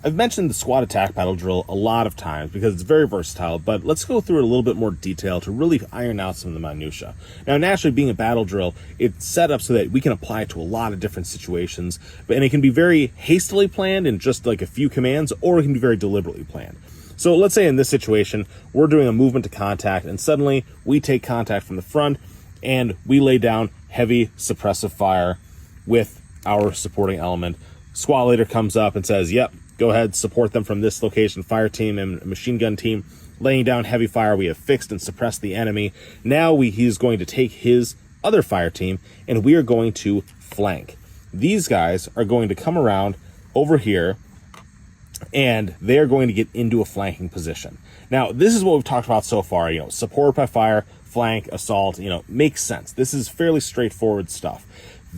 I've mentioned the squad attack battle drill a lot of times because it's very versatile, but let's go through it a little bit more detail to really iron out some of the minutia. Now, naturally, being a battle drill, it's set up so that we can apply it to a lot of different situations, and it can be very hastily planned in just like a few commands, or it can be very deliberately planned. So let's say in this situation, we're doing a movement to contact, and suddenly we take contact from the front, and we lay down heavy suppressive fire with our supporting element. Squad leader comes up and says, yep, go ahead, support them from this location. Fire team and machine gun team laying down heavy fire. We have fixed and suppressed the enemy. Now he's going to take his other fire team, and we are going to flank. These guys are going to come around over here, and they're going to get into a flanking position. Now, this is what we've talked about so far. Support by fire, flank, assault, makes sense. This is fairly straightforward stuff.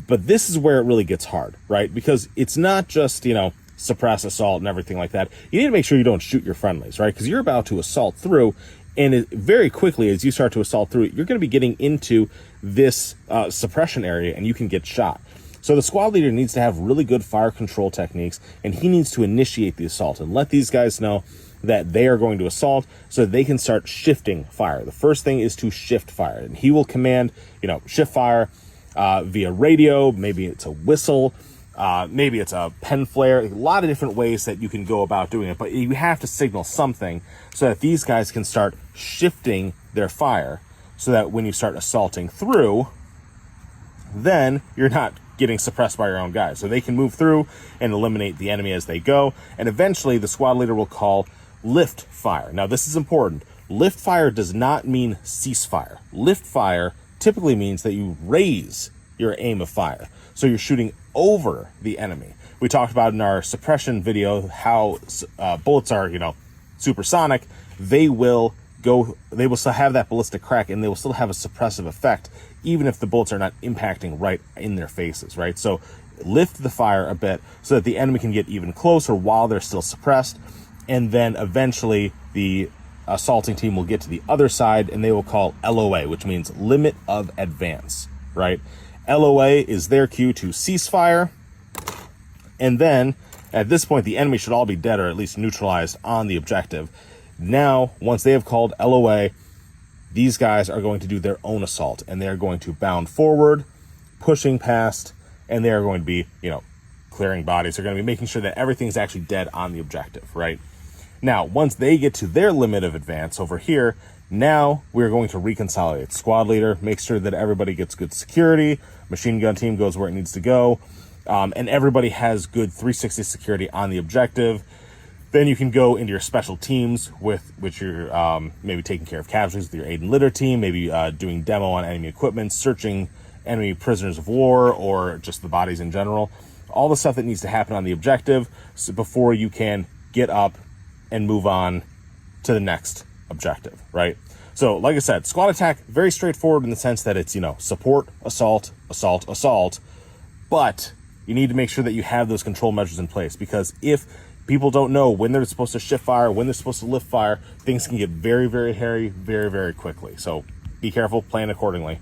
But this is where it really gets hard, right? Because it's not just, suppress, assault, and everything like that. You need to make sure you don't shoot your friendlies, right? Because you're about to assault through, and very quickly, as you start to assault through it, you're going to be getting into this suppression area, and you can get shot. So the squad leader needs to have really good fire control techniques, and he needs to initiate the assault and let these guys know that they are going to assault so that they can start shifting fire. The first thing is to shift fire, and he will command, shift fire via radio. Maybe it's a whistle. Maybe it's a pen flare. A lot of different ways that you can go about doing it, but you have to signal something so that these guys can start shifting their fire so that when you start assaulting through, then you're not getting suppressed by your own guys. So they can move through and eliminate the enemy as they go. And eventually the squad leader will call lift fire. Now, this is important. Lift fire does not mean ceasefire. Lift fire typically means that you raise your aim of fire. So you're shooting over the enemy. We talked about in our suppression video how bullets are, supersonic. They will still have that ballistic crack, and they will still have a suppressive effect, even if the bullets are not impacting right in their faces, right? So lift the fire a bit so that the enemy can get even closer while they're still suppressed. And then eventually the assaulting team will get to the other side, and they will call LOA, which means limit of advance, right? LOA is their cue to cease fire. And then at this point, the enemy should all be dead or at least neutralized on the objective. Now, once they have called LOA, these guys are going to do their own assault, and they are going to bound forward, pushing past, and they are going to be, clearing bodies. They're going to be making sure that everything's actually dead on the objective, right? Now, once they get to their limit of advance over here, now we're going to reconsolidate. Squad leader makes sure that everybody gets good security. Machine gun team goes where it needs to go. And everybody has good 360 security on the objective. Then you can go into your special teams with which you're maybe taking care of casualties with your aid and litter team, maybe doing demo on enemy equipment, searching enemy prisoners of war, or just the bodies in general. All the stuff that needs to happen on the objective before you can get up and move on to the next objective, right? So like I said, squad attack, very straightforward in the sense that it's, support, assault, assault, assault, but you need to make sure that you have those control measures in place, because if people don't know when they're supposed to shift fire, when they're supposed to lift fire, things can get very, very hairy very, very quickly. So be careful, plan accordingly.